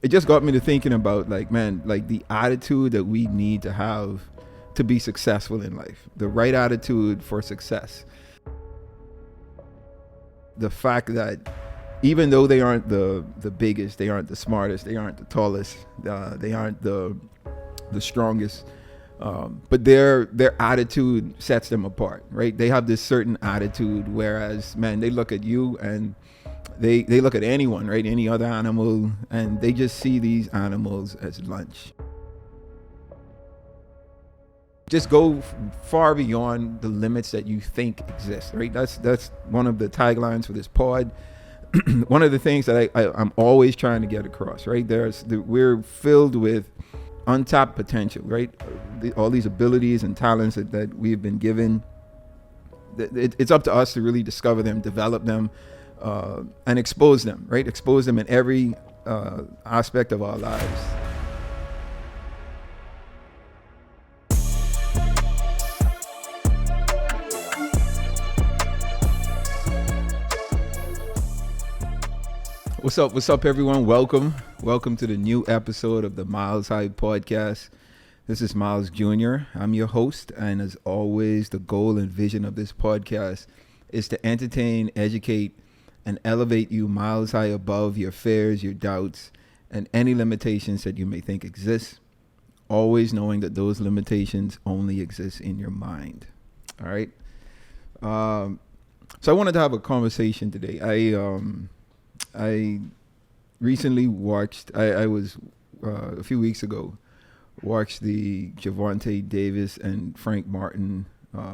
it just got me to thinking about, like, man, like the attitude that we need to have to be successful in life, the right attitude for success. The fact that even though they aren't the biggest, they aren't the smartest, they aren't the tallest, they aren't the strongest, but their attitude sets them apart, right? They have this certain attitude, whereas, man, they look at you and they look at anyone, right? Any other animal, and they just see these animals as lunch. Just go far beyond the limits that you think exist, right? That's one of the taglines for this pod. One of the things that I'm always trying to get across, right? We're filled with untapped potential, right? All these abilities and talents that we've been given. It's up to us to really discover them, develop them, and expose them, right? Expose them in every aspect of our lives. What's up, everyone? Welcome to the new episode of the Miles High Podcast. This is Miles Jr. I'm your host, and as always, the goal and vision of this podcast is to entertain, educate, and elevate you miles high above your fears, your doubts, and any limitations that you may think exist, always knowing that those limitations only exist in your mind. All right? So I wanted to have a conversation today. I recently watched, I was, a few weeks ago, watched the Gervonta Davis and Frank Martin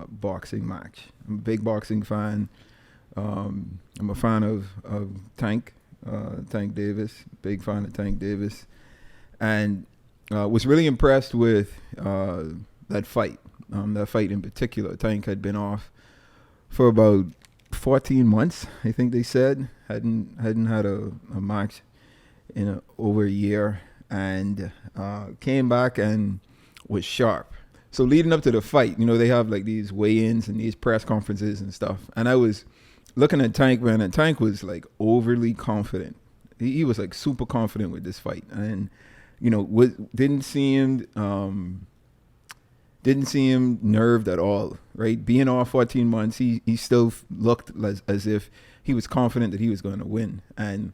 boxing match. I'm a big boxing fan. I'm a fan of Tank Davis, big fan of Tank Davis, and was really impressed with that fight in particular. Tank had been off for about 14 months, I think they said. Hadn't had a match in over a year, and came back and was sharp. So leading up to the fight, they have like these weigh-ins and these press conferences and stuff. And I was looking at Tank, man, and Tank was like overly confident. He was like super confident with this fight, and didn't see him nerved at all, right? Being off 14 months, he still looked as if he was confident that he was going to win. And,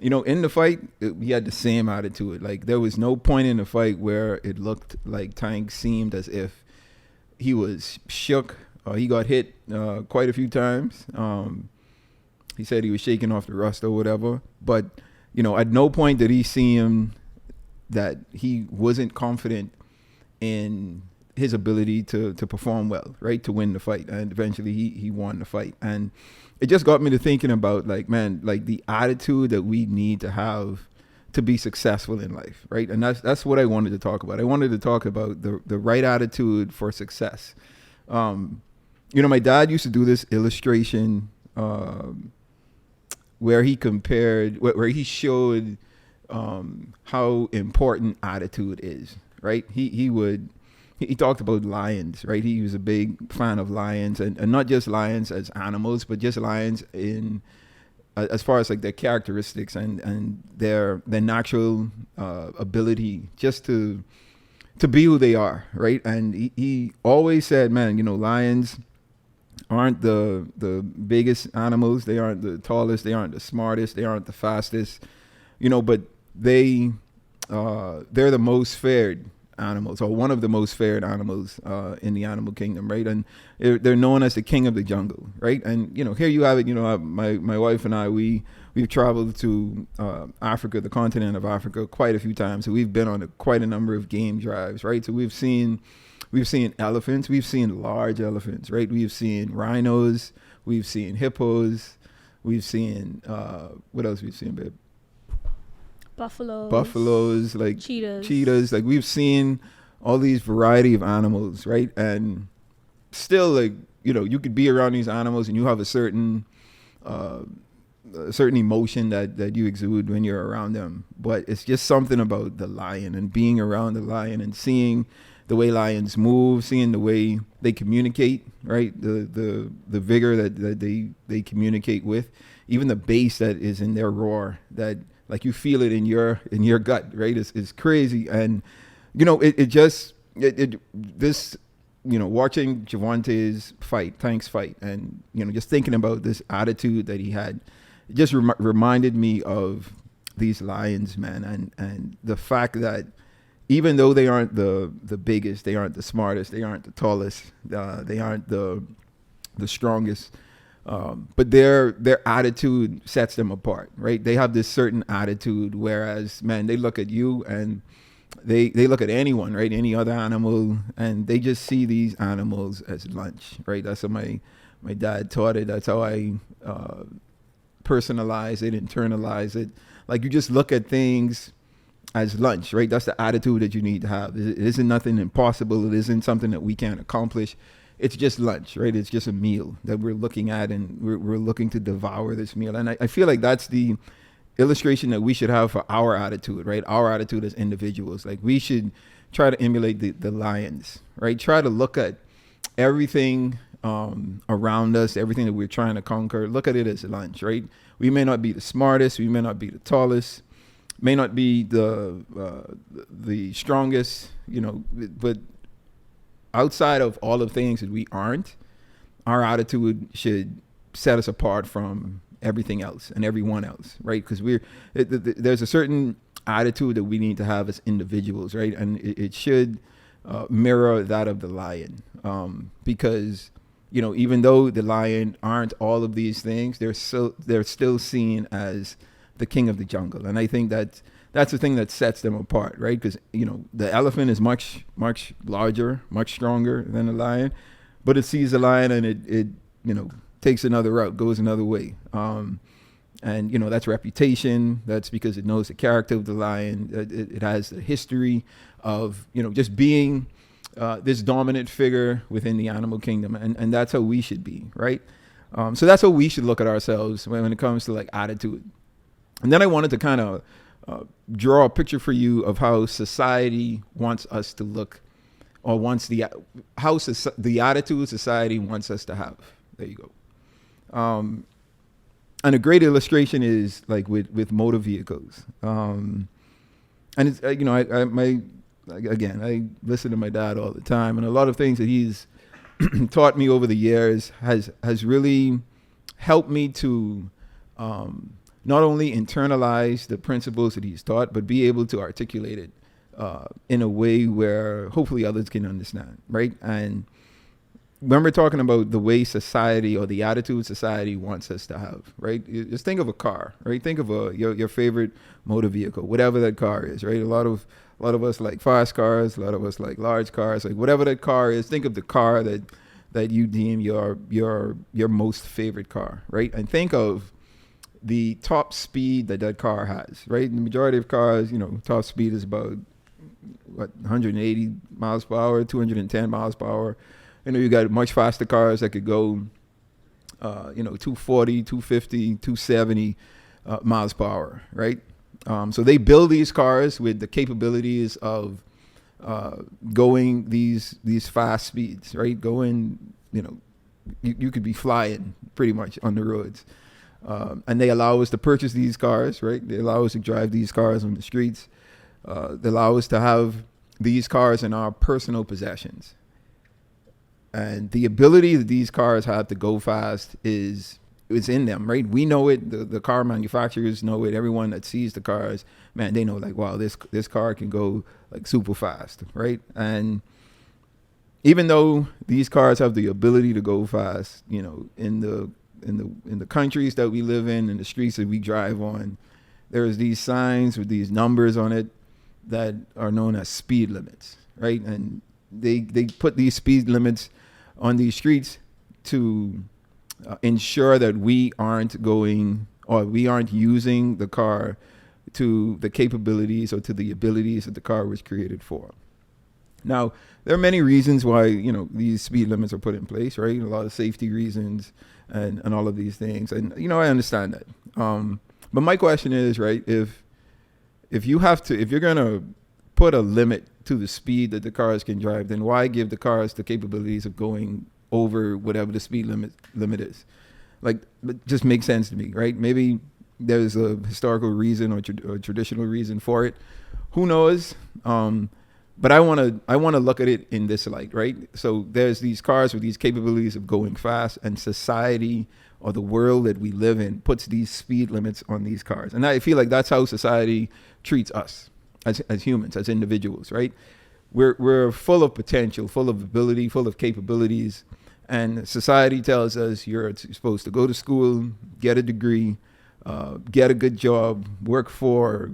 in the fight, he had the same attitude. Like, there was no point in the fight where it looked like Tank seemed as if he was shook. He got hit quite a few times. He said he was shaking off the rust or whatever. But, at no point did he see him that he wasn't confident in his ability to perform well, right? To win the fight. And eventually he won the fight. And it just got me to thinking about, like, man, like the attitude that we need to have to be successful in life, right? And that's what I wanted to talk about. I wanted to talk about the right attitude for success. My dad used to do this illustration where he showed how important attitude is, right? He talked about lions, right? He was a big fan of lions, and not just lions as animals, but just lions in as far as like their characteristics and their natural ability just to be who they are, right? And he always said, man, lions aren't the biggest animals, they aren't the tallest, they aren't the smartest, they aren't the fastest, but they're the most feared animals, or one of the most feared animals in the animal kingdom, right? And they're known as the king of the jungle, right? And here you have it. My wife and I, we've traveled to Africa, the continent of Africa, quite a few times. So we've been on quite a number of game drives, right? So we've seen elephants, we've seen large elephants, right? We've seen rhinos, we've seen hippos, we've seen what else we've seen, babe? Buffaloes, like cheetahs. Like, we've seen all these variety of animals, right? And still, like, you could be around these animals and you have a certain emotion that you exude when you're around them. But it's just something about the lion and being around the lion and seeing the way lions move, seeing the way they communicate, right? The vigor that they communicate with, even the bass that is in their roar that Like you feel it in your gut, right? It's crazy. And this, watching Javante's fight, Tank's fight, and just thinking about this attitude that he had, it just reminded me of these Lions, man, and the fact that even though they aren't the biggest, they aren't the smartest, they aren't the tallest, they aren't the strongest, but their attitude sets them apart, right? They have this certain attitude, whereas, man, they look at you and they look at anyone, right? Any other animal, and they just see these animals as lunch, right? That's how my dad taught it. That's how I personalize it, internalize it. Like, you just look at things as lunch, right? That's the attitude that you need to have. It isn't nothing impossible. It isn't something that we can't accomplish. It's just lunch, right? It's just a meal that we're looking at, and we're looking to devour this meal. And I feel like that's the illustration that we should have for our attitude, right? Our attitude as individuals. Like, we should try to emulate the lions, right? Try to look at everything around us, everything that we're trying to conquer. Look at it as lunch, right? We may not be the smartest, we may not be the tallest, may not be the strongest, but outside of all of the things that we aren't, our attitude should set us apart from everything else and everyone else, right? Because there's a certain attitude that we need to have as individuals, right? And it should mirror that of the lion, because even though the lion aren't all of these things, they're still seen as the king of the jungle. And I think that's the thing that sets them apart, right? Because the elephant is much larger, much stronger than the lion, but it sees the lion and it takes another route, goes another way. And that's reputation. That's because it knows the character of the lion. It has the history of just being this dominant figure within the animal kingdom, and that's how we should be, right? So that's how we should look at ourselves when it comes to like attitude. And then I wanted to kind of draw a picture for you of how society wants us to look, or the attitude society wants us to have. There you go. And a great illustration is like with motor vehicles. And it's I listen to my dad all the time, and a lot of things that he's taught me over the years has really helped me to not only internalize the principles that he's taught, but be able to articulate it in a way where hopefully others can understand, right? And when we're talking about the way society, or the attitude society wants us to have, right? Just think of a car, right? Think of your favorite motor vehicle, whatever that car is, right? A lot of us like fast cars, a lot of us like large cars, like whatever that car is. Think of the car that you deem your most favorite car, right? And think of the top speed that car has, right? The majority of cars, top speed is about 180 miles per hour, 210 miles per hour. You got much faster cars that could go, 240, 250, 270 miles per hour, right? So they build these cars with the capabilities of going these fast speeds, right? Going, you could be flying pretty much on the roads. And they allow us to purchase these cars, right? They allow us to drive these cars on the streets. They allow us to have these cars in our personal possessions. And the ability that these cars have to go fast is in them, right? We know it. The car manufacturers know it. Everyone that sees the cars, man, they know like, wow, this car can go like super fast, right? And even though these cars have the ability to go fast, in the countries that we live in the streets that we drive on, there's these signs with these numbers on it that are known as speed limits, right? And they put these speed limits on these streets to ensure that we aren't going, or we aren't using the car to the capabilities or to the abilities that the car was created for. Now, there are many reasons why, these speed limits are put in place, right? A lot of safety reasons and all of these things. And, I understand that. But my question is, right, if you're going to put a limit to the speed that the cars can drive, then why give the cars the capabilities of going over whatever the speed limit is? Like, it just makes sense to me, right? Maybe there's a historical reason or traditional reason for it. Who knows? But I want to look at it in this light, right? So there's these cars with these capabilities of going fast, and society or the world that we live in puts these speed limits on these cars. And I feel like that's how society treats us as humans, as individuals, right? We're full of potential, full of ability, full of capabilities. And society tells us you're supposed to go to school, get a degree, get a good job, work for,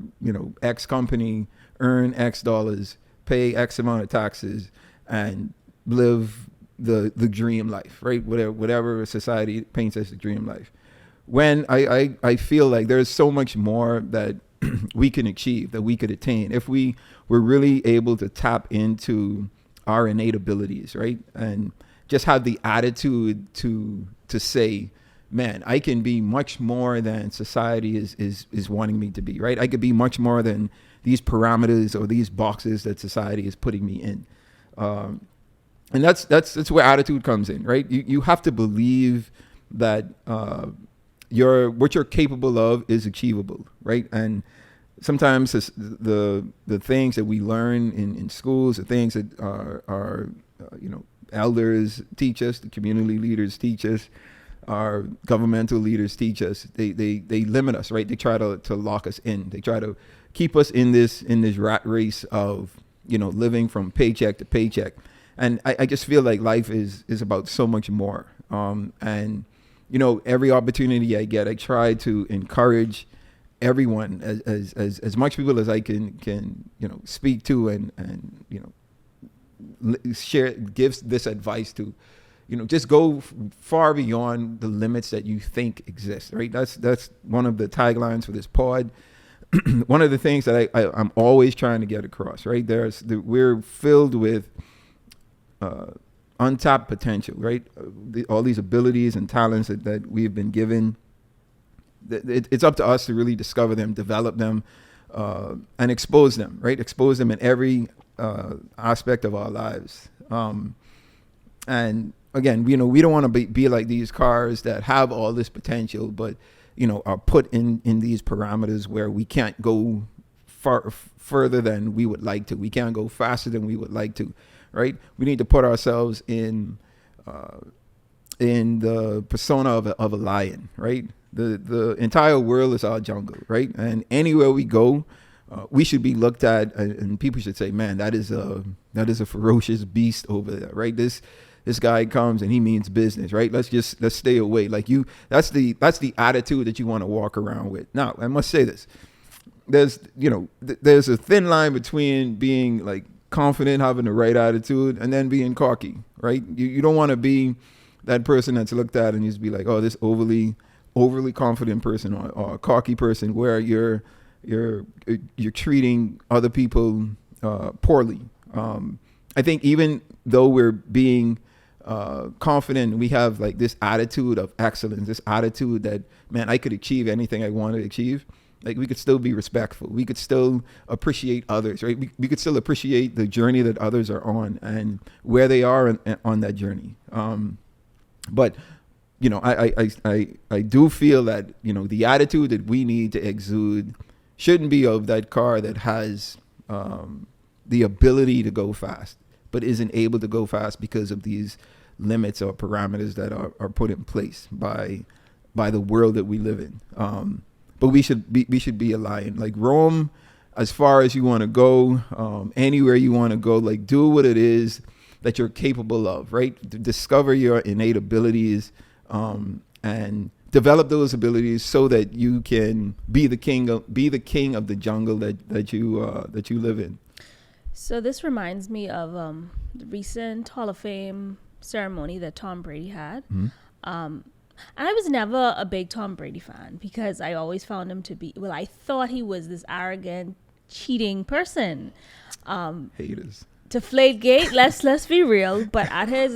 X company, earn X dollars, pay X amount of taxes, and live the dream life, right? Whatever society paints as the dream life. When I feel like there's so much more that we can achieve, that we could attain, if we were really able to tap into our innate abilities, right? And just have the attitude to say, man, I can be much more than society is wanting me to be, right? I could be much more than these parameters or these boxes that society is putting me in. And that's where attitude comes in, right? You have to believe that what you're capable of is achievable, right? And sometimes the things that we learn in schools, the things that our elders teach us, the community leaders teach us, our governmental leaders teach us, they limit us, right? They try to lock us in. They try to keep us in this rat race of living from paycheck to paycheck. And I just feel like life is about so much more. And every opportunity I get, I try to encourage everyone, as much people as I can speak to and share, gives this advice to, just go far beyond the limits that you think exist, right? That's one of the taglines for this pod. One of the things that I'm always trying to get across, right? We're filled with untapped potential, right? All these abilities and talents that we've been given. It's up to us to really discover them, develop them, and expose them, right? Expose them in every aspect of our lives. And again, we don't want to be like these cars that have all this potential, but are put in these parameters where we can't go further than we would like to. We can't go faster than we would like to, right? We need to put ourselves in the persona of a lion, right? The entire world is our jungle, right? And anywhere we go, we should be looked at, and people should say, "Man, that is a ferocious beast over there," right? This guy comes and he means business, right? Let's stay away. Like that's the attitude that you want to walk around with. Now, I must say this: there's a thin line between being like confident, having the right attitude, and then being cocky, right? You don't want to be that person that's looked at and you just be like, oh, this overly confident person or a cocky person, where you're treating other people poorly. I think even though we're being confident, we have like this attitude of excellence, this attitude that, man, I could achieve anything I want to achieve. Like, we could still be respectful. We could still appreciate others, right? We could still appreciate the journey that others are on and where they are on that journey. But I do feel that the attitude that we need to exude shouldn't be of that car that has the ability to go fast, but isn't able to go fast because of these limits or parameters that are put in place by the world that we live in. But we should be a lion. Like, roam as far as you want to go, anywhere you want to go. Like, do what it is that you're capable of, right? Discover your innate abilities, and develop those abilities so that you can be the king of the jungle that you live in. So this reminds me of the recent Hall of Fame ceremony that Tom Brady had. Mm-hmm. And I was never a big Tom Brady fan because I always found him to be, I thought he was this arrogant, cheating person. Haters. Deflategate, let's be real. But at his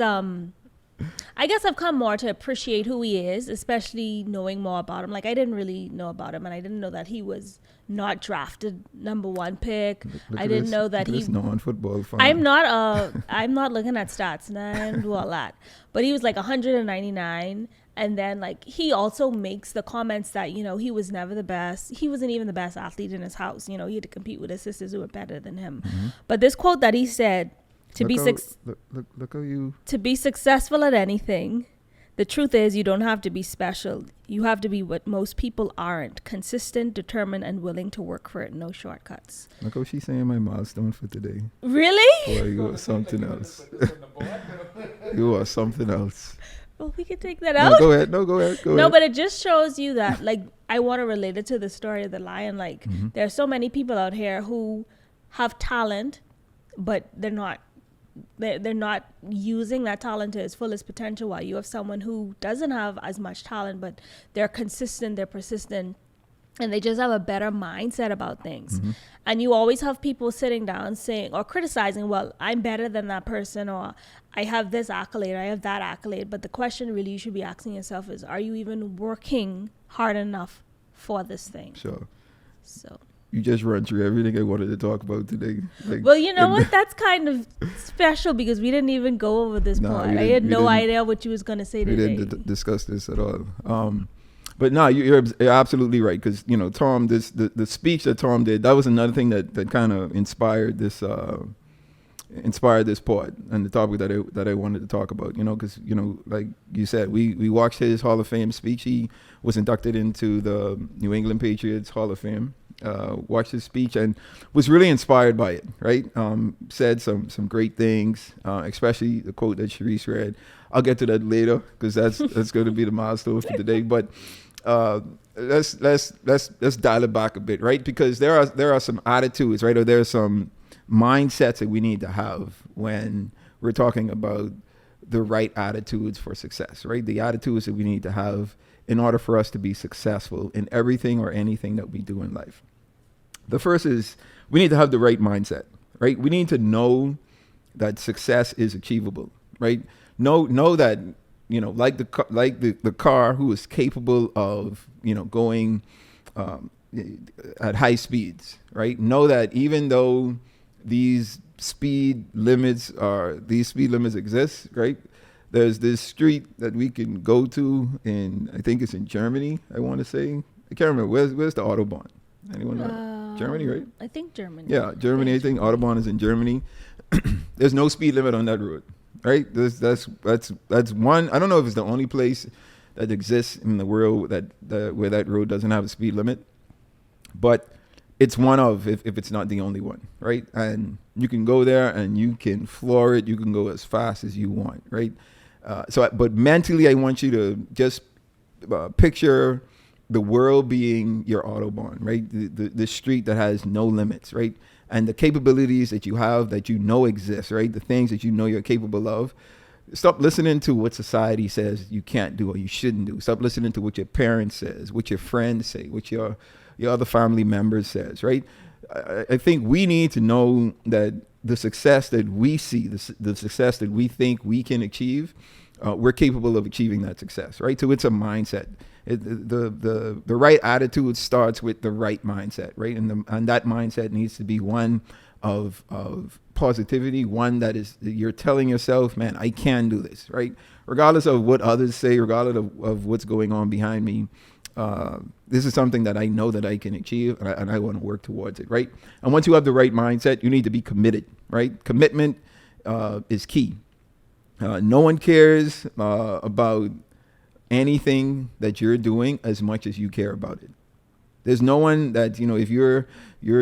I guess I've come more to appreciate who he is, especially knowing more about him. Like, I didn't really know about him, and I didn't know that he was not drafted #1 pick. Look I at didn't this, know that look at he. this non-football fan. I'm not looking at stats and I don't do all that. But he was like 199, and then like he also makes the comments that, you know, he was never the best. He wasn't even the best athlete in his house. You know, he had to compete with his sisters who were better than him. But this quote that he said, look how you. to be successful at anything, the truth is you don't have to be special. You have to be what most people aren't: consistent, determined, and willing to work for it. No shortcuts. Look how she's saying my milestone for today. Really? Boy, you are something else. You are something else. Well, we can take that No, out. go ahead. No, go ahead. Go No, ahead. but it just shows you that, like, I want to relate it to the story of the lion. Like, there are so many people out here who have talent, but they're not using that talent to its fullest potential, while you have someone who doesn't have as much talent, but they're consistent, they're persistent, and they just have a better mindset about things. And you always have people sitting down saying or criticizing, well, I'm better than that person, or I have this accolade, I have that accolade. But the question really you should be asking yourself is, are you even working hard enough for this thing? Sure. So You just run through everything I wanted to talk about today. Like, well, you know what? That's kind of special because we didn't even go over this part. I had no idea what you was going to say we today. didn't discuss this at all. But no, you're absolutely right, because you know Tom, the speech that Tom did, that was another thing that kind of inspired this part and the topic that I wanted to talk about. You know, because you know, like you said, we watched his Hall of Fame speech. He was inducted into the New England Patriots Hall of Fame. Watched his speech and was really inspired by it. Right, said some great things, especially the quote that Sharice read. I'll get to that later because that's going to be the milestone for today. But let's dial it back a bit, right? Because there are some attitudes, right, or there are some mindsets that we need to have when we're talking about the right attitudes for success, right? The attitudes that we need to have in order for us to be successful in everything or anything that we do in life. The first is we need to have the right mindset, right? We need to know that success is achievable, right? Know that, you know, like the car who is capable of, you know, going at high speeds, right? Know that even though these speed limits exist, right? There's this street that we can go to in, I think it's in Germany, I want to say. I can't remember. Where's the Autobahn? Anyone know? Germany, right? I think Germany. Yeah, Germany. I think Autobahn is in Germany. There's no speed limit on that road, right? That's one. I don't know if it's the only place that exists in the world where that road doesn't have a speed limit, but it's one of, if it's not the only one, right? And you can go there and you can floor it. You can go as fast as you want, right? But mentally, I want you to just picture the world being your Autobahn, right? The street that has no limits, right? And the capabilities that you have that you know exist, right? The things that you know you're capable of. Stop listening to what society says you can't do or you shouldn't do. Stop listening to what your parents says, what your friends say, what your other family members says, right? I think we need to know that the success that we see, the success that we think we can achieve, we're capable of achieving that success, right? So it's a mindset. The right attitude starts with the right mindset, right? And that mindset needs to be one of positivity, one that is, you're telling yourself, man, I can do this, right? Regardless of what others say, regardless of what's going on behind me, this is something that I know that I can achieve, and I want to work towards it, right? And once you have the right mindset, you need to be committed, right? Commitment is key. No one cares about anything that you're doing as much as you care about it. There's no one that, you know, if you're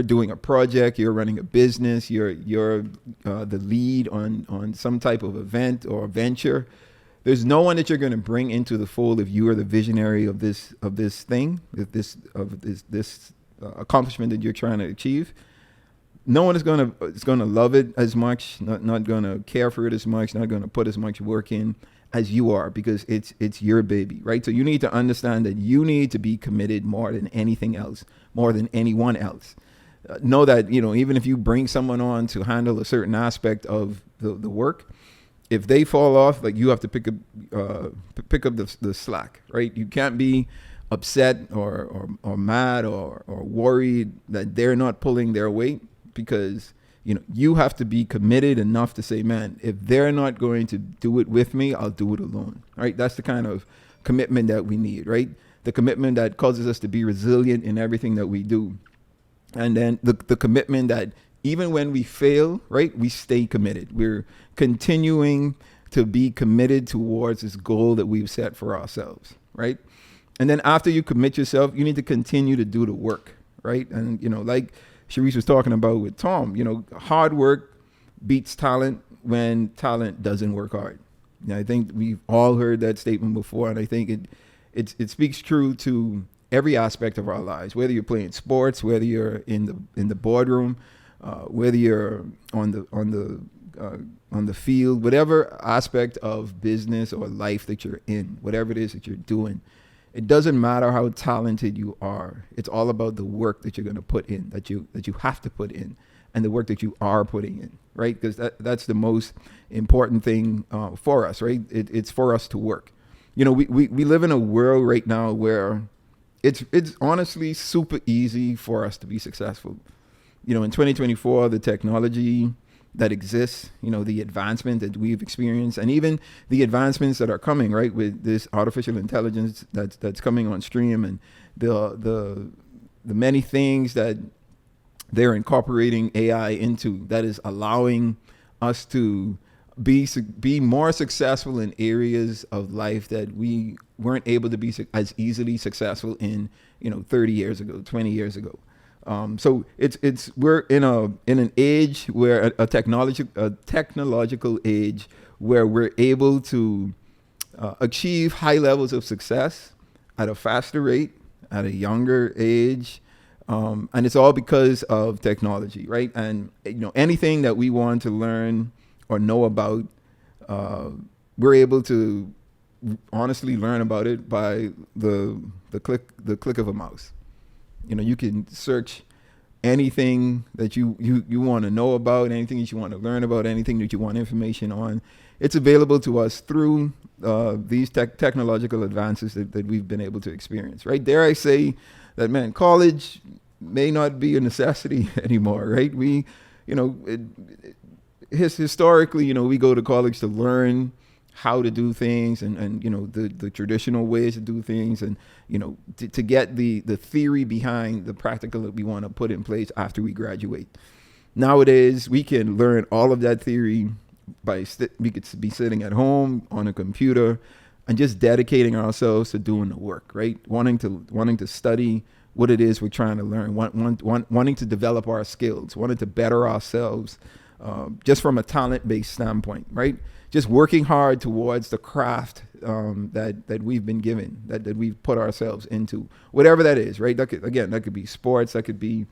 doing a project, you're running a business, you're the lead on some type of event or venture, there's no one that you're going to bring into the fold if you are the visionary of this thing, this accomplishment that you're trying to achieve. No one is going to love it as much, not going to care for it as much, not going to put as much work in as you are, because it's your baby, right? So you need to understand that you need to be committed more than anything else, more than anyone else. Know that, you know, even if you bring someone on to handle a certain aspect of the work, if they fall off, like you have to pick up the slack, right? You can't be upset or mad or worried that they're not pulling their weight, because you have to be committed enough to say, man, if they're not going to do it with me, I'll do it alone, right? That's the kind of commitment that we need, right? The commitment that causes us to be resilient in everything that we do. And then the commitment that even when we fail, right, we stay committed. We're continuing to be committed towards this goal that we've set for ourselves, right? And then after you commit yourself, you need to continue to do the work, right? And, like Sharice was talking about with Tom, hard work beats talent when talent doesn't work hard. I think we've all heard that statement before, and I think it speaks true to every aspect of our lives, whether you're playing sports, whether you're in the boardroom, whether you're on the field, whatever aspect of business or life that you're in, whatever it is that you're doing, it doesn't matter how talented you are. It's all about the work that you're going to put in, that you have to put in, and the work that you are putting in, right? Because that's the most important thing for us, right? It's for us to work. We live in a world right now where it's honestly super easy for us to be successful. In 2024, the technology that exists, the advancement that we've experienced, and even the advancements that are coming, right, with this artificial intelligence that's coming on stream, and the many things that they're incorporating AI into, that is allowing us to be more successful in areas of life that we weren't able to be as easily successful in 30 years ago, 20 years ago. So we're in an age where a technological age where we're able to achieve high levels of success at a faster rate, at a younger age, and it's all because of technology, right? And anything that we want to learn or know about, we're able to honestly learn about it by the click of a mouse. You can search anything that you want to know about, anything that you want to learn about, anything that you want information on. It's available to us through these technological advances that we've been able to experience, right? Dare I say that, man, college may not be a necessity anymore, right? Historically, we go to college to learn how to do things and the traditional ways to do things, and to get the theory behind the practical that we want to put in place after we graduate. Nowadays, we can learn all of that theory we could be sitting at home on a computer and just dedicating ourselves to doing the work, right? Wanting to study what it is we're trying to learn, wanting to develop our skills, wanting to better ourselves, just from a talent-based standpoint, right? Just working hard towards the craft that we've been given, that we've put ourselves into, whatever that is, right? That could be sports, that could be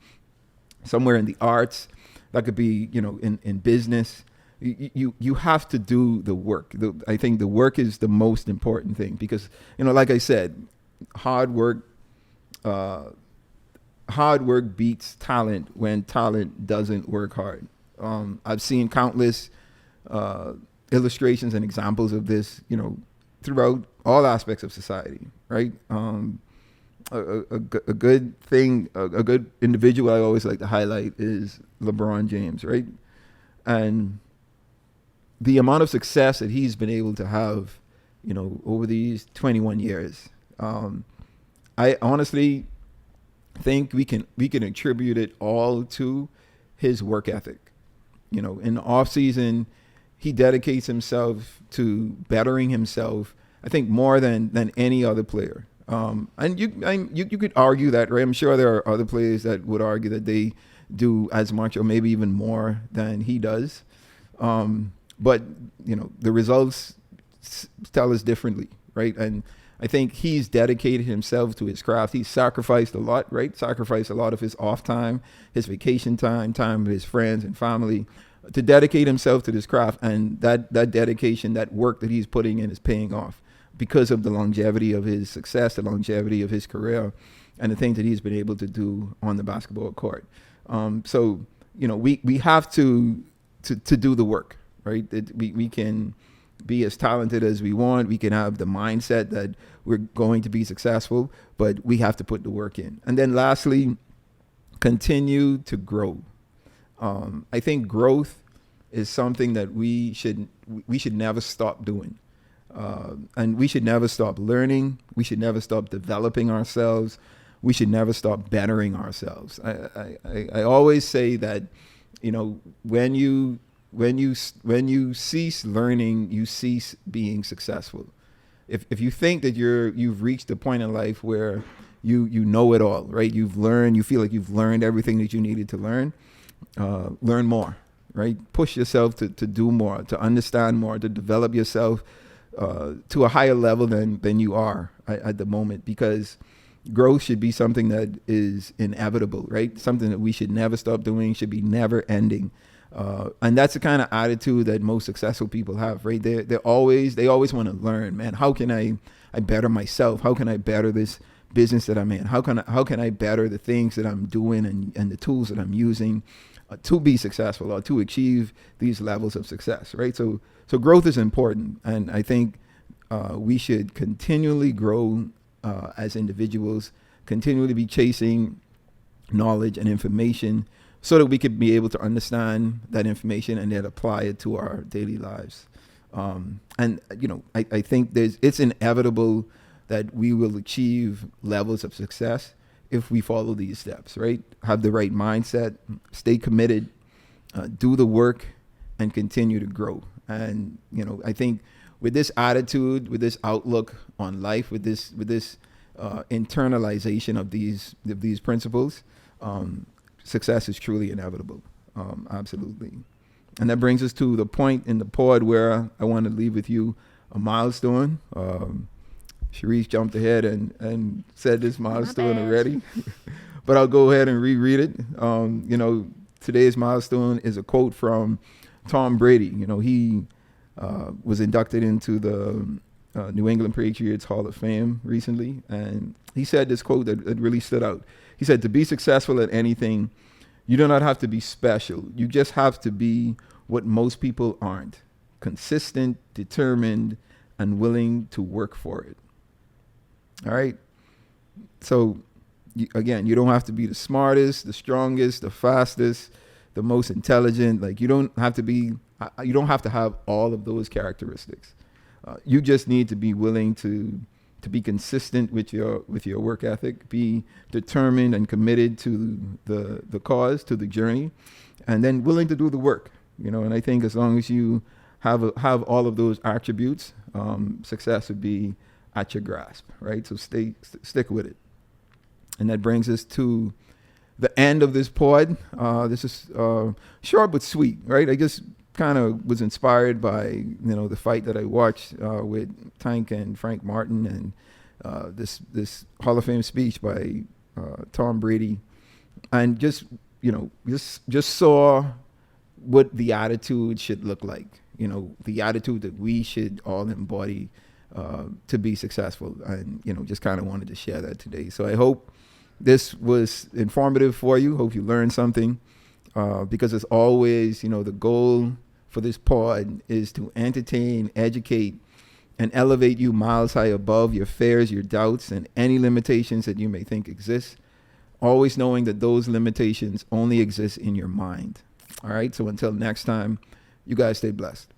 somewhere in the arts, that could be in business. You have to do the work. I think the work is the most important thing, because like I said, hard work beats talent when talent doesn't work hard. I've seen countless illustrations and examples of this, throughout all aspects of society, right? A good thing, a good individual I always like to highlight is LeBron James, right? And the amount of success that he's been able to have, over these 21 years, I honestly think we can attribute it all to his work ethic. In the off season, he dedicates himself to bettering himself, I think, more than any other player. And you could argue that, right? I'm sure there are other players that would argue that they do as much or maybe even more than he does. But the results tell us differently, right? And I think he's dedicated himself to his craft. He's sacrificed a lot, right? Sacrificed a lot of his off time, his vacation time with his friends and family, to dedicate himself to this craft. And that dedication, that work that he's putting in, is paying off because of the longevity of his success, the longevity of his career, and the things that he's been able to do on the basketball court. So we have to do the work, right? We can be as talented as we want. We can have the mindset that we're going to be successful, but we have to put the work in. And then lastly, continue to grow. I think growth is something that we should never stop doing. And we should never stop learning. We should never stop developing ourselves. We should never stop bettering ourselves. I always say that, when you cease learning, you cease being successful. If you think that you've reached a point in life where you know it all, right? You've learned, you feel like you've learned everything that you needed to learn more, right? Push yourself to do more, to understand more, to develop yourself to a higher level than you are at the moment, because growth should be something that is inevitable, right? Something that we should never stop doing, should be never ending. And that's the kind of attitude that most successful people have, right? They always want to learn, man. How can I better myself? How can I better this business that I'm in? How can I better the things that I'm doing and the tools that I'm using to be successful or to achieve these levels of success, right? So growth is important, and I think we should continually grow as individuals, continually be chasing knowledge and information so that we could be able to understand that information and then apply it to our daily lives. I think it's inevitable that we will achieve levels of success if we follow these steps, right? Have the right mindset, stay committed, do the work, and continue to grow. And, I think with this attitude, with this outlook on life, with this internalization of these principles, success is truly inevitable. Absolutely. And that brings us to the point in the pod where I want to leave with you a milestone. Sharice jumped ahead and said this milestone already, but I'll go ahead and reread it. Today's milestone is a quote from Tom Brady. He was inducted into the New England Patriots Hall of Fame recently, and he said this quote that really stood out. He said, "To be successful at anything, you do not have to be special. You just have to be what most people aren't: consistent, determined, and willing to work for it." All right. So again, you don't have to be the smartest, the strongest, the fastest, the most intelligent. Like you don't have to have all of those characteristics. You just need to be willing to be consistent with your work ethic, be determined and committed to the cause, to the journey, and then willing to do the work. And I think as long as you have all of those attributes, success would be at your grasp, right? So stick with it. And that brings us to the end of this pod. This is short but sweet, right? I just kind of was inspired by the fight that I watched with Tank and Frank Martin, and this Hall of Fame speech by Tom Brady, and just saw what the attitude should look like. The attitude that we should all embody to be successful, and just kind of wanted to share that today. So I hope this was informative for you. Hope you learned something, because as always, the goal for this pod is to entertain, educate, and elevate you miles high above your fears, your doubts, and any limitations that you may think exist, always knowing that those limitations only exist in your mind. All right, so until next time, you guys stay blessed.